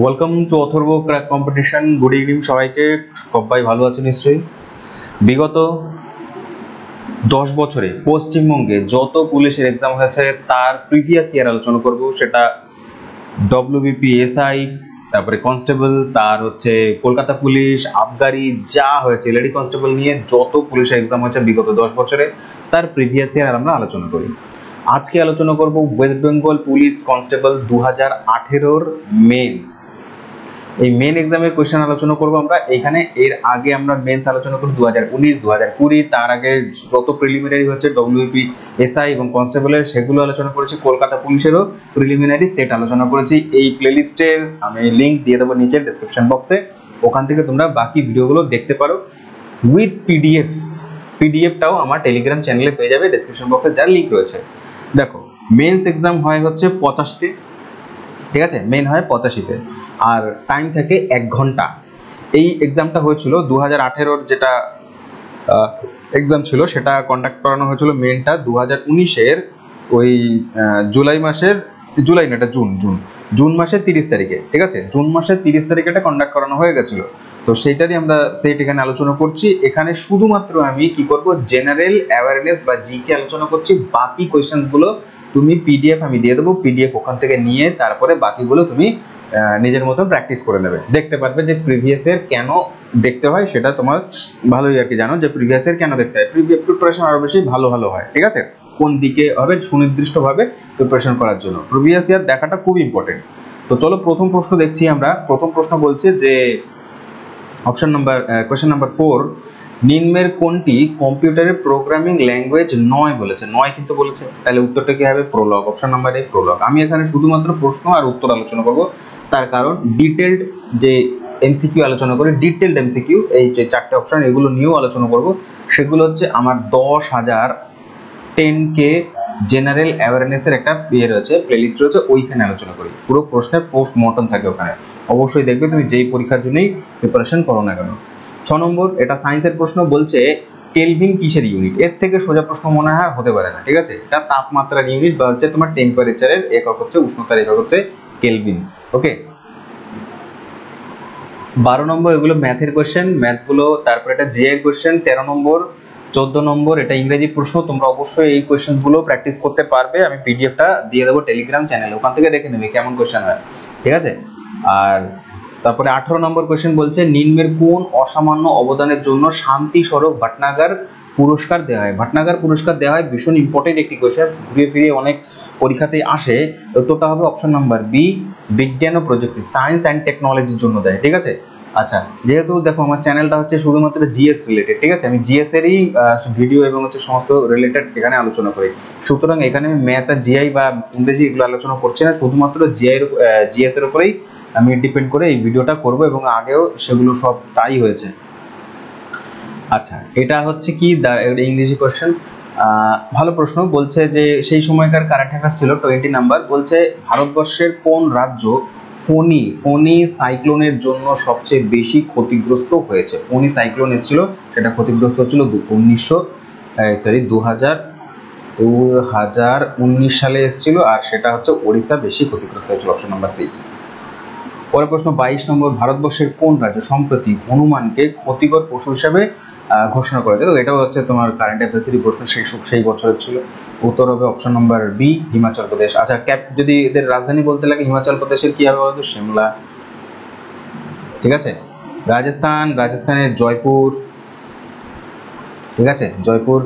Welcome to Atharva crack competition. Good evening সবাইকে। সবাই ভালো আছে নিশ্চয়ই। বিগত 10 বছরে পশ্চিমবঙ্গে যত পুলিশের এক্সাম হয়েছে তার প্রিভিয়াস ইয়ার আলোচনা করব। সেটা ডব্লিউবিপি, এসআই, তারপরে কনস্টেবল, তার হচ্ছে কলকাতা পুলিশ, আবগারি, যা হয়েছে লেডি কনস্টেবল নিয়ে যত পুলিশের এক্সাম হয়েছে বিগত 10 বছরে তার প্রিভিয়াস ইয়ার আমরা আলোচনা করি। আজকে আলোচনা করব West Bengal police constable 2018 mains. এই মেন এক্সামের কোশ্চেন আলোচনা করব আমরা এখানে। এর আগে আমরা মেন্স আলোচনা করি 2019, 2020, তার আগে যত প্রিলিমিনারি হচ্ছে ডব্লিউপি, এসআই এবং কনস্টেবলের সেগুলো আলোচনা করেছি। কলকাতা পুলিশেরও প্রিলিমিনারি সেট আলোচনা করেছি। এই প্লেলিস্টের আমি লিংক দিয়ে দেবো নিচে ডেসক্রিপশন বক্সে, ওখান থেকে তোমরা বাকি ভিডিওগুলো দেখতে পারো উইথ পিডিএফটাও আমার টেলিগ্রাম চ্যানেলে পেয়ে যাবে, ডেসক্রিপশন বক্সে যার লিংক রয়েছে। দেখো, মেন্স এক্সাম হয় হচ্ছে 85তে, ঠিক আছে, মেন হয় 85তে, আর টাইম থাকে 1 ঘন্টা। এই এক্সামটা হয়েছিল 2018 যেটা এক্সাম ছিল সেটা কন্ডাক্ট করানো হয়েছিল মেনটা 2019-এর ওই জুলাই মাসের, জুলাই না এটা জুন মাসের 30 তারিখে, ঠিক আছে, জুন মাসের 30 তারিখে এটা কন্ডাক্ট করানো হয়ে গেছিল। তো সেইটারই আমরা সেট এখানে আলোচনা করছি। এখানে শুধুমাত্র আমি কি করব, জেনারেল অ্যাওয়ারনেস বা জিকে আলোচনা করছি। বাকি কোয়েশ্চেন্সগুলো তুমি পিডিএফ আমি দিয়ে দেবো, পিডিএফ ওখান থেকে নিয়ে তারপরে বাকিগুলো তুমি নিজের মতো প্র্যাকটিস করে নেবে। দেখতে পারবে যে প্রিভিয়াস ইয়ার কেন দেখতে হয়, সেটা তোমার ভালোই আর কি জানো যে প্রিভিয়াস ইয়ার কেন দেখতে হয়। প্রিপারেশন আরো বেশি ভালো হয়, ঠিক আছে, কোন দিকে হবে সুনির্দিষ্টভাবে প্রিপারেশন করার জন্য প্রিভিয়াস ইয়ার দেখাটা খুব ইম্পর্টেন্ট। তো চলো প্রথম প্রশ্ন দেখছি আমরা। প্রথম প্রশ্ন বলছে যে কোয়েশ্চেন নাম্বার 4, নিম্নের কোনটি কম্পিউটারের প্রোগ্রামিং ল্যাঙ্গুয়েজ নয় বলেছে, নয় কিন্তু বলেছে, তাহলে উত্তরটা কি হবে? Prolog. Option number A Prolog. আমি এখানে শুধুমাত্র প্রশ্ন আর উত্তর আলোচনা করব, তার কারণ ডিটেইলড যে এমসিকিউ আলোচনা করি, ডিটেইলড এমসিকিউ এই যে 4টে অপশন এগুলো নিয়েও আলোচনা করব। সেগুলো হচ্ছে আমার 10,000 10K জেনারেল অ্যাওয়ারনেসের একটা রয়েছে, প্লেলিস্ট রয়েছে, ওইখানে আলোচনা করি। পুরো প্রশ্নের পোস্টমর্টম থাকে ওখানে, অবশ্যই দেখবে তুমি যেই পরীক্ষার জন্যই প্রিপারেশন করো না কেন। 6 নম্বর, এটা সায়েন্সের প্রশ্ন, বলছে কেলভিন কিসের ইউনিট? এর থেকে সোজা প্রশ্ন মনে হয় হতে পারে না, ঠিক আছে। এটা তাপমাত্রার ইউনিট বা হচ্ছে তোমার টেম্পারেচারের একক হচ্ছে, উষ্ণতার একক হচ্ছে কেলভিন। ওকে। 12 নম্বর, এগুলো ম্যাথের কোশ্চেন, ম্যাথগুলো। তারপর এটা জিআই কোশ্চেন 13 নম্বর। 14 নম্বর, এটা ইংরেজি প্রশ্ন। তোমরা অবশ্যই এই কোশ্চেনগুলো প্র্যাকটিস করতে পারবে, আমি পিডিএফটা দিয়ে দেবো টেলিগ্রাম চ্যানেলে, ওখান থেকে দেখে নেবে কেমন কোশ্চেন হয়, ঠিক আছে। আর তারপরে 18 নম্বর কোশ্চেন বলছে নিম্নের কোন অসামান্য অবদানের জন্য শান্তি স্বরূপ ভটনাগর পুরস্কার দেওয়া হয়? ভটনাগর পুরস্কার দেওয়া হয়, ভীষণ ইম্পর্টেন্ট একটি কোশ্চেন, ঘুরিয়ে ফিরিয়ে অনেক পরীক্ষাতে আসে। উত্তরটা হবে অপশন নাম্বার বি, বিজ্ঞান ও প্রযুক্তি, সায়েন্স অ্যান্ড টেকনোলজির জন্য দেয়, ঠিক আছে। আচ্ছা, যেহেতু দেখো আমার চ্যানেলটা হচ্ছে শুধুমাত্র জিএস রিলেটেড, ঠিক আছে, আমি জিএস এরই ভিডিও এবং হচ্ছে সমস্ত রিলেটেড এখানে আলোচনা করি, সুতরাং এখানে আমি ম্যাথ আর জিআই বা ইংরেজি এগুলো আলোচনা করছি না, শুধুমাত্র জিএস এর উপরেই আমি ডিপেন্ড করে এই ভিডিওটা করব, এবং আগেও সেগুলো সব তাই হয়েছে। আচ্ছা, এটা হচ্ছে কি ইংরেজি কোশ্চেন, ভালো প্রশ্ন। বলছে যে সেই সময়কার কারেন্ট অ্যাফেয়ার্স ছিল 20 নাম্বার। বলছে ভারতবর্ষের কোন রাজ্য ফোনি সাইক্লোনের জন্য সবচেয়ে বেশি ক্ষতিগ্রস্ত হয়েছে? ফোনি সাইক্লোন এসেছিল, সেটা ক্ষতিগ্রস্ত হচ্ছিল 2019 সালে এসেছিল, আর সেটা হচ্ছে ওড়িশা বেশি ক্ষতিগ্রস্ত হয়েছিল, অপশন নাম্বার সি। পরের প্রশ্ন 22 নম্বর, ভারতবর্ষের কোন রাজ্য সম্প্রতি হনুমানকে ক্ষতিকর পশু হিসাবে ঘোষণা করেছে? তো এটাও হচ্ছে তোমার কারেন্ট অ্যাফেয়ার্সেরই প্রশ্ন, সেই বছরের ছিল। উত্তর হবে option number B, Himachal Pradesh. আচ্ছা, যদি এদের রাজধানী বলতে লাগে হিমাচল প্রদেশের কি হবে বলতো? শিমলা, ঠিক আছে। রাজস্থানের জয়পুর, ঠিক আছে, জয়পুর।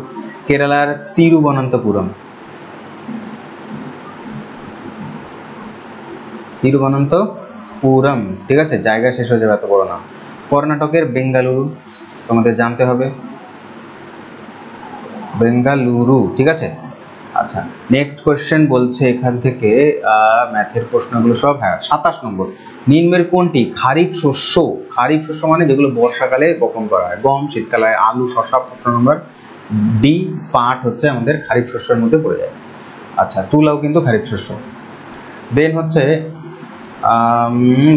কেরালার তিরুবনন্তপুরম, ঠিক আছে, জায়গা শেষ হয়ে যাবে, এত বড় না। কর্ণাটকের বেঙ্গালুরু, তোমাদের জানতে হবে, বেঙ্গালুরু, ঠিক আছে। আচ্ছা, নেক্সট কোশ্চেন বলছে এখান থেকে ম্যাথের প্রশ্নগুলো সব, হ্যাঁ। 27 নম্বর, নিম্নের কোনটি খারিফ শস্য? খারিফ শস্য মানে যেগুলো বর্ষাকালে বপন করা হয়, গম, শীতকালে আলু, শসা। প্রশ্ন নম্বর ডি, পাট হচ্ছে আমাদের খারিফ শস্যের মধ্যে পড়ে যায়। আচ্ছা, তুলাও কিন্তু খারিফ শস্য। দেন হচ্ছে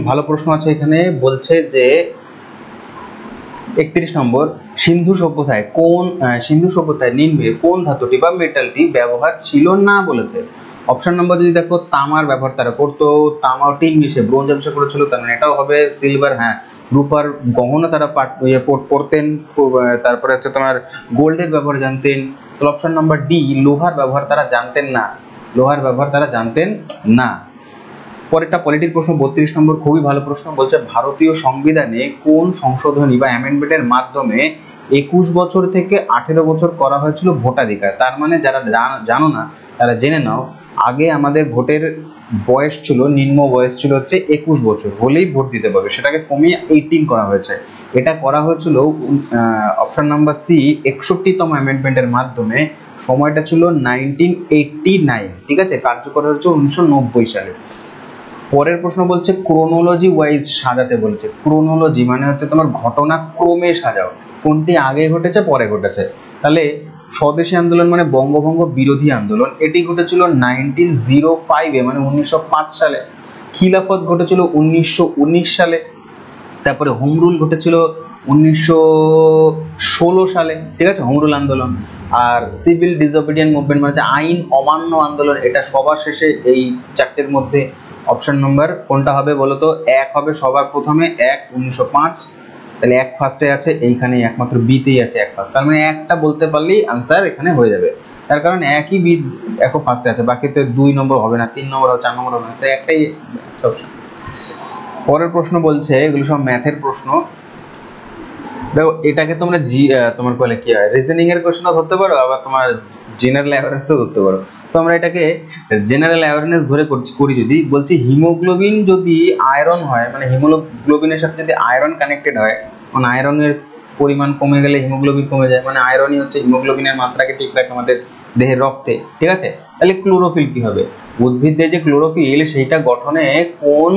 ভালো প্রশ্ন আছে এখানে, বলছে যে 31 নম্বর, সিন্ধু সভ্যতায় নিম্নে কোন ধাতুটি বা মেটালটি ব্যবহার ছিল না বলেছে? অপশন নাম্বার যদি দেখো তামার ব্যবহার তারা করতো, তামা টিন মিশে ব্রোঞ্জ আবিষ্কার করেছিল, তার মানে এটাও হবে। সিলভার, হ্যাঁ রূপার গহনা তারা পড়তেন। তারপরে হচ্ছে তোমার গোল্ডের ব্যবহার জানতেন। তো অপশন নাম্বার ডি, লোহার ব্যবহার তারা জানতেন না, লোহার ব্যবহার তারা জানতেন না। পরেরটা পলিটির প্রশ্ন 32 নম্বর, খুবই ভালো প্রশ্ন। বলছে ভারতীয় সংবিধানে কোন সংশোধনী বা অ্যামেন্ডমেন্টের মাধ্যমে 21 বছর থেকে 18 বছর করা হয়েছিল ভোটাধিকার। তার মানে যারা জানো না তারা জেনে নাও, আগে আমাদের ভোটের বয়স ছিল, নিম্ন বয়স ছিল হচ্ছে 21 বছর হলেই ভোট দিতে পারবে, সেটাকে কমিয়ে 18 করা হয়েছে। এটা করা হয়েছিল অপশন নাম্বার সি 61তম অ্যামেন্ডমেন্টের মাধ্যমে। সময়টা ছিল 1989, ঠিক আছে, কার্যকর হয়েছে 1990 সালে। পরের প্রশ্ন বলছে ক্রোনোলজি ওয়াইজ সাজাতে বলেছে। ক্রোনোলজি মানে হচ্ছে তোমার ঘটনা ক্রমে সাজাও, কোনটি আগে ঘটেছে পরে ঘটেছে। তাহলে স্বদেশী আন্দোলন মানে বঙ্গভঙ্গ বিরোধী আন্দোলন, এটি ঘটেছিল 1905 মানে 1905 সালে। খিলাফত ঘটেছিল 1919 সালে। তারপরে হোম রুল ঘটেছিল 1916 সালে, ঠিক আছে, হোম রুল আন্দোলন। আর সিভিল ডিসঅবিডিয়েন্ট মুভমেন্ট মানে আইন অমান্য আন্দোলন, এটা সবার শেষে এই চারটের মধ্যে। অপশন নম্বর কোনটা হবে বলো তো? এক হবে সবার প্রথমে, 1905। তাহলে এক ফার্স্টে আছে, এইখানে একমাত্র বিতেই আছে এক ফার্স্ট, তার মানে একটা বলতে পারলেই আনসার এখানে হয়ে যাবে। তার কারণ একই বি এক ফার্স্টে আছে, বাকিতে 2 নম্বর হবে না, 3 নম্বর হবে, 4 নম্বর হবে না, তো একটাই অপশন। পরের প্রশ্ন বলছে, এগুলো সব ম্যাথের প্রশ্ন। দেখো এটাকে তোমরা তোমার বলে কি হয়, রিজনিং এর কোশ্চেনও ধরতে পারো, আবার তোমার জেনারেল অ্যাওয়ারনেসও ধরতে পারো। তো আমরা এটাকে জেনারেল অ্যাওয়ারনেস ধরে করি। যদি বলছি হিমোগ্লোবিন যদি আয়রন হয়, মানে হিমোগ্লোবিনের সাথে যদি আয়রন কানেক্টেড হয়, মানে আয়রনের পরিমাণ কমে গেলে হিমোগ্লোবিন কমে যায়, মানে আয়রনই হচ্ছে হিমোগ্লোবিনের মাত্রাকে ঠিক রাখে আমাদের দেহের রক্তে, ঠিক আছে। তাহলে ক্লোরোফিল কি হবে? উদ্ভিদের যে ক্লোরোফিল সেইটা গঠনে কোন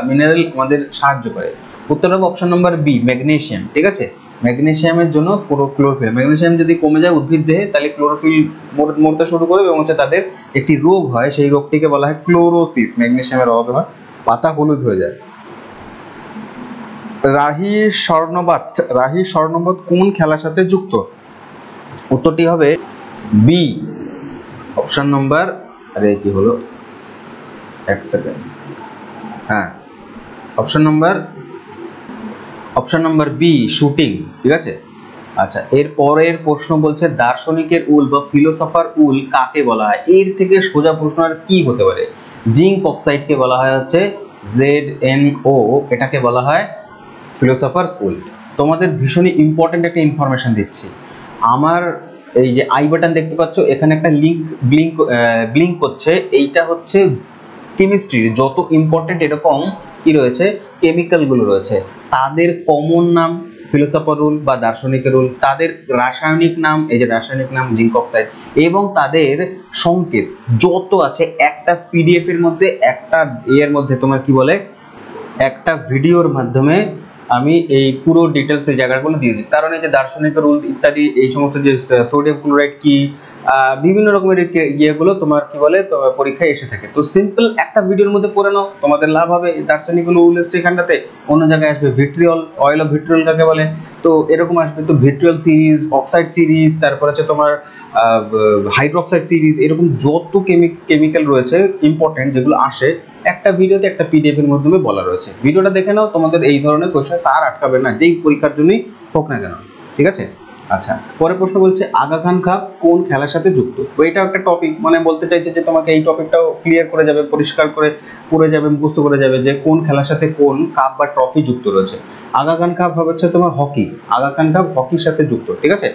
মিনারেল আমাদের সাহায্য করে? উত্তর হবে অপশন নম্বর বি, ম্যাগনেসিয়াম, ঠিক আছে। ম্যাগনেসিয়ামের জন্য পুরো ক্লোরোফিল, ম্যাগনেসিয়াম যদি কমে যায় উদ্ভিদ দেহে, তাহলে ক্লোরোফিল মরতে শুরু করে এবং হচ্ছে তাদের একটি রোগ হয়, সেই রোগটিকে বলা হয় ক্লোরোসিস। ম্যাগনেসিয়ামের অভাবে হয়, পাতা হলুদ হয়ে যায়। রাহি স্বর্ণবাত কোন খেলার সাথে যুক্ত? উত্তরটি হবে বি, অপশন নম্বর, আরে কি হলো, এক সেকেন্ড, হ্যাঁ অপশন নাম্বার বি, শুটিং, ঠিক আছে। আচ্ছা, এর পরের প্রশ্ন বলছে দার্শনিকের উল বা ফিলোসফার উল কাকে বলা হয়? এর থেকে সোজা প্রশ্ন আর কি হতে পারে? জিঙ্ক অক্সাইডকে বলা হয় হচ্ছে ZnO, এটাকে বলা হয় ফিলোসফার্স উল। তোমাদের ভীষণই ইম্পর্টেন্ট একটা ইনফরমেশন দিচ্ছি। আমার এই যে আই বাটন দেখতে পাচ্ছ, এখানে একটা ব্লিঙ্ক করছে, এইটা হচ্ছে কেমিস্ট্রির যত ইম্পর্টেন্ট এরকম কি রয়েছে কেমিক্যালগুলো রয়েছে, তাদের কমন নাম ফিলোসফার রুল বা দার্শনিকের রুল, তাদের রাসায়নিক নাম, এই যে রাসায়নিক নাম জিঙ্ক অক্সাইড, এবং তাদের সংকেত যত আছে একটা পিডিএফ এর মধ্যে, একটা এর মধ্যে তোমার কি বলে, একটা ভিডিওর মাধ্যমে আমি এই পুরো ডিটেলস এই জায়গাগুলো দিয়েছি। কারণ এই যে দার্শনিকের রুল ইত্যাদি, এই সমস্ত যে সোডিয়াম ক্লোরাইড কি, বিভিন্ন রকমের ইয়েগুলো তোমার কি বলে তোমার পরীক্ষায় এসে থাকে। তো সিম্পল একটা ভিডিওর মধ্যে পড়ে নাও, তোমাদের লাভ হবে। দার্শনিক উল এসছে এখানটাতে, অন্য জায়গায় আসবে ভিট্রিয়ল, অয়েল অফ ভিট্রিয়ল কাকে বলে, তো এরকম আসবে। তো ভিট্রিয়ল সিরিজ, অক্সাইড সিরিজ, তারপর হচ্ছে তোমার হাইড্রোক্সাইড সিরিজ, এরকম যত কেমিক্যাল রয়েছে ইম্পর্টেন্ট যেগুলো আসে একটা ভিডিওতে একটা পিডিএফ এর মাধ্যমে বলা রয়েছে। ভিডিওটা দেখে নাও, তোমাদের এই ধরনের কোশ্চেন আর আটকাবে না, যেই পরীক্ষার জন্যই হোক না কেন, ঠিক আছে। আচ্ছা, পরের প্রশ্ন বলছে আগা খান কাপ কোন খেলার সাথে যুক্ত? তো এটা একটা টপিক, মানে বলতে চাইছে যে তোমাকে এই টপিকটাও ক্লিয়ার করে যাবে, পরিষ্কার করে পড়ে যাবে, মুখস্থ করে যাবে যে কোন খেলার সাথে কোন কাপ বা ট্রফি যুক্ত রয়েছে। আগা খান কাপ হচ্ছে তোমার হকি, আগা খান কাপ হকির সাথে যুক্ত, ঠিক আছে।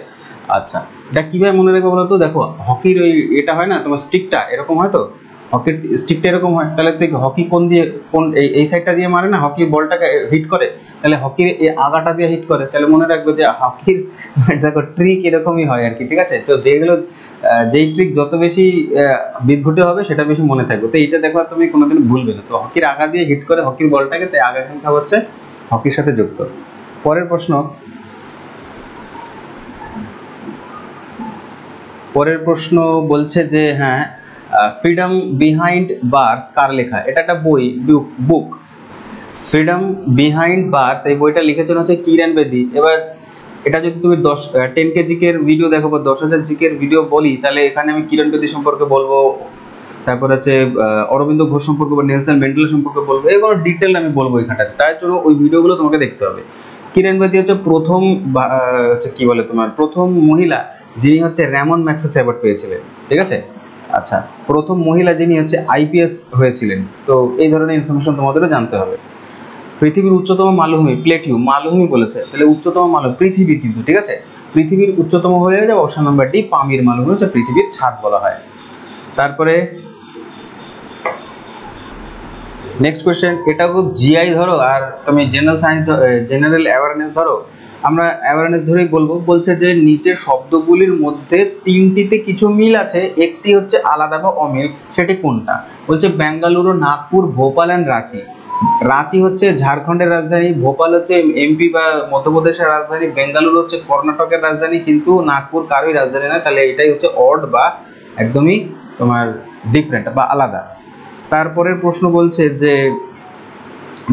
আচ্ছা, এটা কিভাবে মনে রাখবে বলো তো? দেখো হকির ওই এটা হয় না তোমার স্টিকটা এরকম হয়, তো হকির স্টিকটা এরকম হয়, তাহলে দেখো হকি কোন এই সাইডটা দিয়ে মারে না, হকি বলটাকে হিট করে, তাহলে হকির এই আগাটা দিয়ে হিট করে, তাহলে মনে রাখবে যে হকির দেখো ট্রিক এরকমই হয় আর কি, ঠিক আছে। তো যেগুলো যেই ট্রিক যত বেশি বিদঘুটে হবে সেটা বেশি মনে থাকবে, তো এইটা দেখো তুমি কোনোদিন ভুলবে না। তো হকির আগা দিয়ে হিট করে হকির বলটাকে, তাই আগা সংখ্যা হচ্ছে হকির সাথে যুক্ত। পরের প্রশ্ন বলছে যে হ্যাঁ, ফ্রিডম বিহাইন্ড বার্স কার লেখা? এটা একটা বই, বুক। ফ্রিডম বিহাইন্ড বার্স এই বইটা লিখেছেন হচ্ছে কিরণ বেদি। এবার এটা যদি তুমি 10 কেজি এর ভিডিও দেখো বা 10,000 জিকের ভিডিও বলি, তাহলে এখানে আমি কিরণ বেদি সম্পর্কে বলবো, তারপর আছে অরবিন্দ ঘোষ সম্পর্কে বা নেলসন ম্যান্ডেলা সম্পর্কে বলবো, এগুলো ডিটেল আমি বলবো এখানটাতে, তার জন্য ওই ভিডিওগুলো তোমাকে দেখতে হবে। কিরেন বেদি হচ্ছে প্রথম হচ্ছে কি বলে তোমার প্রথম মহিলা যিনি হচ্ছে র্যামন ম্যাগসেস অ্যাওয়ার্ড পেয়েছিলেন, ঠিক আছে। আচ্ছা, প্রথম মহিলা যিনি হচ্ছে আইপিএস হয়েছিলেন। তো এই ধরনের ইনফরমেশন তোমাদেরও জানতে হবে। পৃথিবীর উচ্চতম মালভূমি প্লেটিউ, মালভূমি বলেছে, তাহলে উচ্চতম মালভূমি পৃথিবীর, কিন্তু ঠিক আছে, পৃথিবীর উচ্চতম হয়ে যাবে অপশন নাম্বার ডি, পামির মালভূমি হচ্ছে পৃথিবীর ছাদ বলা হয়। তারপরে নেক্সট কোয়েশ্চেন, এটাও জিআই ধরো আর তুমি জেনারেল সায়েন্স জেনারেল অ্যাওয়ারনেস ধরো, আমরা অ্যাওয়ারনেস ধরেই বলবো। বলছে যে নিচের শব্দগুলির মধ্যে তিনটিতে কিছু মিল আছে, একটি হচ্ছে আলাদা বা অমিল, সেটি কোনটা? বলছে বেঙ্গালুরু, নাগপুর, ভোপাল অ্যান্ড রাঁচি। রাঁচি হচ্ছে ঝাড়খণ্ডের রাজধানী, ভোপাল হচ্ছে এমপি বা মধ্যপ্রদেশের রাজধানী, বেঙ্গালুরু হচ্ছে কর্ণাটকের রাজধানী, কিন্তু নাগপুর কারোই রাজধানী না, তাহলে এটাই হচ্ছে অড বা একদমই তোমার ডিফারেন্ট বা আলাদা। তারপরের প্রশ্ন বলছে যে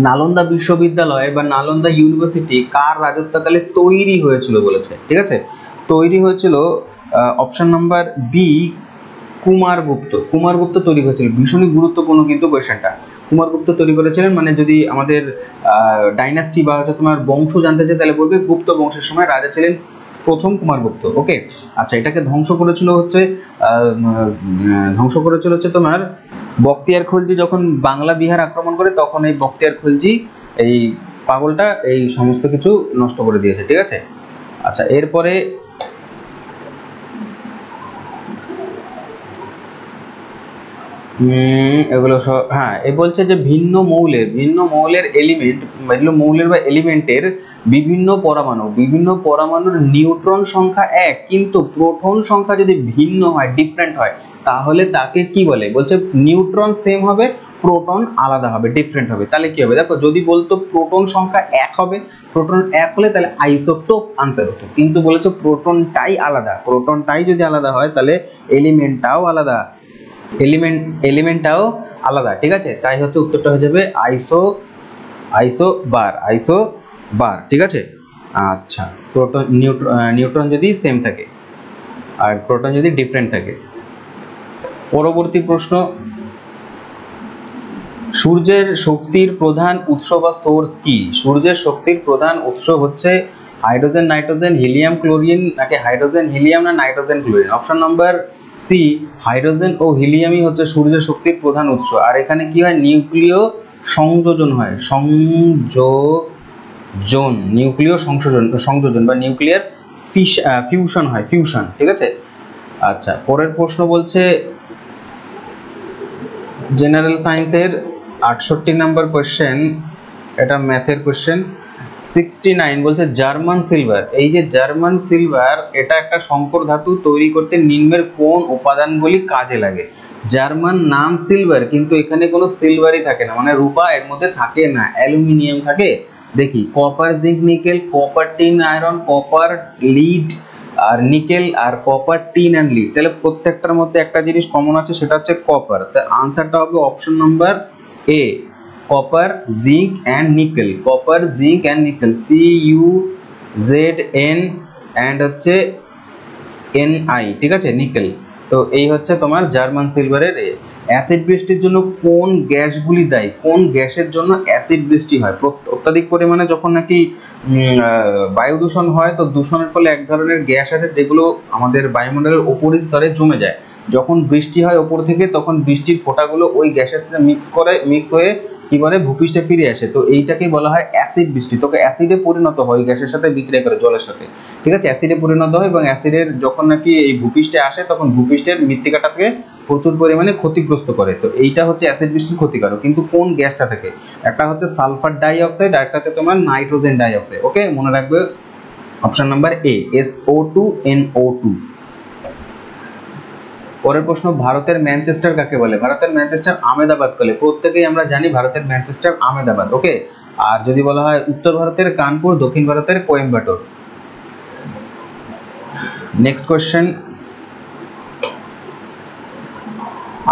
নালন্দা বিশ্ববিদ্যালয় বা নালন্দা ইউনিভার্সিটি কার রাজত্বকালে তৈরি হয়েছিল বলেছে, ঠিক আছে। তৈরি হয়েছিল option number B, Kumaragupta. Kumaragupta তৈরি করেছিল, ভীষণই গুরুত্বপূর্ণ কিন্তু কোয়েশ্চেনটা। কুমারগুপ্ত তৈরি করেছিলেন, মানে যদি আমাদের ডাইনাস্টি বা হচ্ছে তোমার বংশ জানতে চাই তাহলে বলবে গুপ্ত বংশের সময় রাজা ছিলেন প্রথম কুমারগুপ্ত, ওকে। আচ্ছা, এটাকে ধ্বংস করেছিল হচ্ছে তোমার বখতিয়ার খলজি, যখন বাংলা বিহার আক্রমণ করে তখন এই বখতিয়ার খলজি এই পাগলটা এই সমস্ত কিছু নষ্ট করে দিয়েছে, ঠিক আছে। আচ্ছা, এরপরে এগুলো সব, হ্যাঁ, এ বলছে যে ভিন্ন মৌলের এলিমেন্টের বিভিন্ন পরমাণুর নিউট্রন সংখ্যা এক, কিন্তু প্রোটন সংখ্যা যদি ভিন্ন হয়, ডিফারেন্ট হয়, তাহলে তাকে কি বলে? বলছে নিউট্রন সেম হবে, প্রোটন আলাদা হবে, ডিফারেন্ট হবে। তাহলে কি হবে? দেখো, যদি বলতো প্রোটন সংখ্যা এক হবে, প্রোটন এক হলে তাহলে আইসোটোপ আনসার হতো, কিন্তু বলেছে প্রোটনটাই আলাদা। প্রোটনটাই যদি আলাদা হয় তাহলে এলিমেন্টটাও আলাদা, এলিমেন্টটাও আলাদা, ঠিক আছে। তাই হচ্ছে উত্তরটা হয়ে যাবে আইসোবার, ঠিক আছে। আচ্ছা, প্রোটন নিউট্রন যদি সেম থাকে আর প্রোটন যদি ডিফারেন্ট থাকে। পরবর্তী প্রশ্ন, সূর্যের শক্তির প্রধান উৎস বা সোর্স কি? সূর্যের শক্তির প্রধান উৎস হচ্ছে হাইড্রোজেন, নাইট্রোজেন, হিলিয়াম, ক্লোরিন, নাকি হাইড্রোজেন, হিলিয়াম না nitrogen, chlorine? Option number C, hydrogen ও হিলিয়ামই হচ্ছে সূর্যের শক্তির প্রধান উৎস। আর এখানে কি হয়? নিউক্লিয় সংযোজন হয়, নিউক্লিয় সংযোজন বা নিউক্লিয়ার ফিউশন হয়, ফিউশন, ঠিক আছে। আচ্ছা, পরের প্রশ্ন বলছে জেনারেল সায়েন্সের 68 নাম্বার কোয়েশ্চেন, এটা ম্যাথের কোয়েশ্চেন। 69 বলছে জার্মান সিলভার, এই যে জার্মান সিলভার, এটা একটা সংকর ধাতু তৈরি করতে নিম্নের কোন উপাদানগুলি কাজে লাগে? জার্মান নাম সিলভার, কিন্তু এখানে কোনো সিলভারই থাকে না, মানে রূপা এর মধ্যে থাকে না, অ্যালুমিনিয়াম থাকে। দেখি, copper, zinc, nickel, copper, tin, iron, copper, lead আর নিকেল, আর কপার, টিন অ্যান্ড লিড। তাহলে প্রত্যেকটার মধ্যে একটা জিনিস কমন আছে, সেটা হচ্ছে কপার। তাহলে আনসারটা হবে option number A, copper, zinc and nickel. Copper, zinc and nickel, CuZn and হচ্ছে Ni, ঠিক আছে, নিকেল। তো এই হচ্ছে তোমার জার্মান সিলভারের। অ্যাসিড বৃষ্টির জন্য কোন গ্যাসগুলি দায়ী? কোন গ্যাসের জন্য অ্যাসিড বৃষ্টি হয়? অত্যাধিক পরিমাণে যখন নাকি বায়ু দূষণ হয়, তো দূষণের ফলে এক ধরনের গ্যাস আছে যেগুলো আমাদের বায়ুমণ্ডলের উপর স্তরে জমে যায়। যখন বৃষ্টি হয় ওপর থেকে, তখন বৃষ্টির ফোঁটাগুলো ওই গ্যাসের সাথে মিক্স হয়ে কি বলে ভূপৃষ্ঠে ফিরে আসে। তো এইটাকেই বলা হয় অ্যাসিড বৃষ্টি। তোকে অ্যাসিডে পরিণত হয়, গ্যাসের সাথে বিক্রিয়া করে জলের সাথে, ঠিক আছে, অ্যাসিডে পরিণত হয়, এবং অ্যাসিডের যখন নাকি এই ভূপৃষ্ঠে আসে তখন ভূপৃষ্ঠের মৃত্তিকাটাকে প্রচুর পরিমাণে ক্ষতিগ্রস্ত করে। তো এইটা হচ্ছে অ্যাসিড বৃষ্টির ক্ষতিকারক। কিন্তু কোন গ্যাসটা থেকে? একটা হচ্ছে সালফার ডাইঅক্সাইড, আর একটা হচ্ছে তোমার নাইট্রোজেন ডাইঅক্সাইড, ওকে, মনে রাখবে অপশন নাম্বার এ, SO2NO2। পরের প্রশ্ন, ভারতের ম্যানচেস্টার কাকে বলে? ভারতের ম্যানচেস্টার আহমেদাবাদ বলে, প্রত্যেকেই আমরা জানি ভারতের ম্যানচেস্টার আহমেদাবাদ, ওকে। আর যদি বলা হয় উত্তর ভারতের কানপুর, দক্ষিণ ভারতের কোয়েম্বাটোর। নেক্সট কোয়েশ্চেন,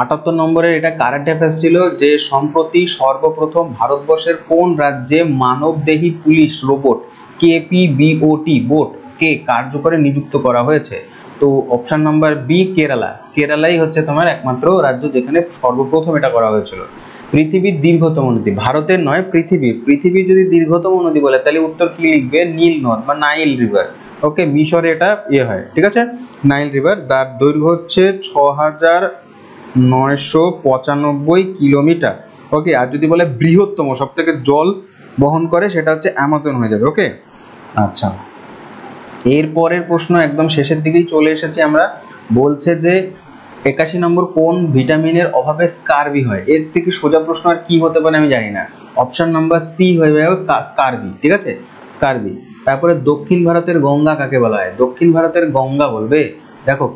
78 নম্বরের, এটা কারেন্ট অ্যাফেয়ার্স ছিল, যে সম্প্রতি সর্বপ্রথম ভারতবর্ষের কোন রাজ্যে মানবদেহী পুলিশ রোবট KPBOT বোট কে কার্যকরে নিযুক্ত করা হয়েছে? তো অপশন নাম্বার বি কেরালা, কেরালাই হচ্ছে তোমার একমাত্র রাজ্য যেখানে সর্বপ্রথম এটা করা হয়েছিল। পৃথিবীর দীর্ঘতম নদী, ভারতের নয় পৃথিবীর যদি দীর্ঘতম নদী বলে তাহলে উত্তর কি লিখবে, নীল নদ বা নাইল রিভার। ওকে, মিশরে এটা হয়, ঠিক আছে, নাইল রিভার। তার দৈর্ঘ্য হচ্ছে 6995 কিলোমিটার। ওকে, আর যদি বলে বৃহত্তম, সব থেকে জল বহন করে, সেটা হচ্ছে অ্যামাজন হয়ে যাবে। ওকে, আচ্ছা, এর পরের প্রশ্ন একদম শেষের দিকেই চলে এসেছি আমরা। বলছে যে 81 নম্বর কোন ভিটামিনের অভাবে স্কারবি হয়। এর থেকে সোজা প্রশ্ন আর কি হতে পারে আমি জানি না। অপশন নাম্বার সি হয়ে যাবে স্কারবি, ঠিক আছে, স্কারবি। তারপরে দক্ষিণ ভারতের গঙ্গা কাকে বলা হয়, দক্ষিণ ভারতের গঙ্গা বলবে, দেখো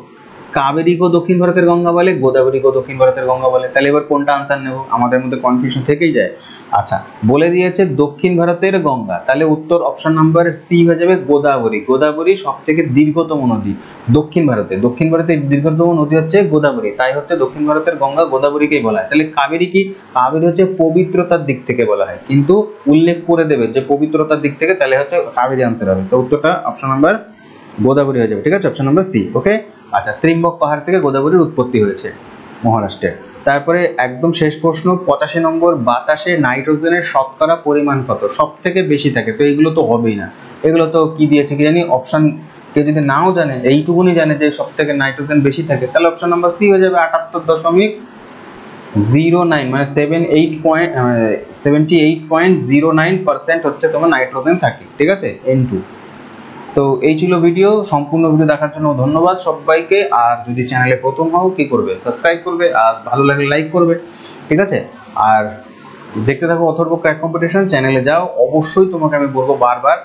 কাবেরীকেও দক্ষিণ ভারতের গঙ্গা বলে, গোদাবরীকেও দক্ষিণ ভারতের গঙ্গা বলে, তাহলে এবার কোনটা আনসার নেব, আমাদের মধ্যে কনফিউশন থেকেই যায়। আচ্ছা, বলে দিয়েছে দক্ষিণ ভারতের গঙ্গা, তাহলে উত্তর অপশন নাম্বার সি হয়ে যাবে গোদাবরী। গোদাবরী সব থেকে দীর্ঘতম নদী দক্ষিণ ভারতের দীর্ঘতম নদী হচ্ছে গোদাবরী, তাই হচ্ছে দক্ষিণ ভারতের গঙ্গা গোদাবরীকেই বলা হয়। তাহলে কাবেরী কি, কাবেরী হচ্ছে পবিত্রতার দিক থেকে বলা হয়, কিন্তু উল্লেখ করে দেবে যে পবিত্রতার দিক থেকে, তাহলে হচ্ছে কাবেরী আনসার হবে। তো উত্তরটা অপশন নাম্বার গোদাবরী হয়ে যাবে, ঠিক আছে, অপশন নাম্বার সি। ওকে, আচ্ছা, ত্রিম্বক পাহাড় থেকে গোদাবরীর উৎপত্তি হয়েছে মহারাষ্ট্রের। তারপরে একদম শেষ প্রশ্ন 85 নম্বর, বাতাসে নাইট্রোজেনের শতকরা পরিমাণ কত, সব থেকে বেশি থাকে। তো এগুলো তো হবেই না, এগুলো তো কি দিয়েছে কি জানি, অপশন কেউ যদি নাও জানে, এইটুকুনি জানে যে সব থেকে নাইট্রোজেন বেশি থাকে, তাহলে অপশন নাম্বার সি হয়ে যাবে 78.09, মানে 78.09% হচ্ছে তোমার নাইট্রোজেন থাকে, ঠিক আছে, N2। তো এই ছিল ভিডিও, সম্পূর্ণ ভিডিও দেখার জন্য ধন্যবাদ সবাইকে। আর যদি চ্যানেলে প্রথম হও কি করবে, সাবস্ক্রাইব করবে, আর ভালো লাগলে লাইক করবে, ঠিক আছে। আর দেখতে থাকো অথর্ব ক্র্যাক কম্পিটিশন, চ্যানেলে যাও, অবশ্যই তোমাকে আমি বলবো বারবার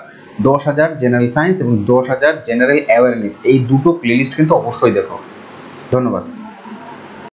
10,000 জেনারেল সায়েন্স এবং 10,000 জেনারেল অ্যাওয়ারনেস, এই দুটো প্লেলিস্ট কিন্তু অবশ্যই দেখো। ধন্যবাদ।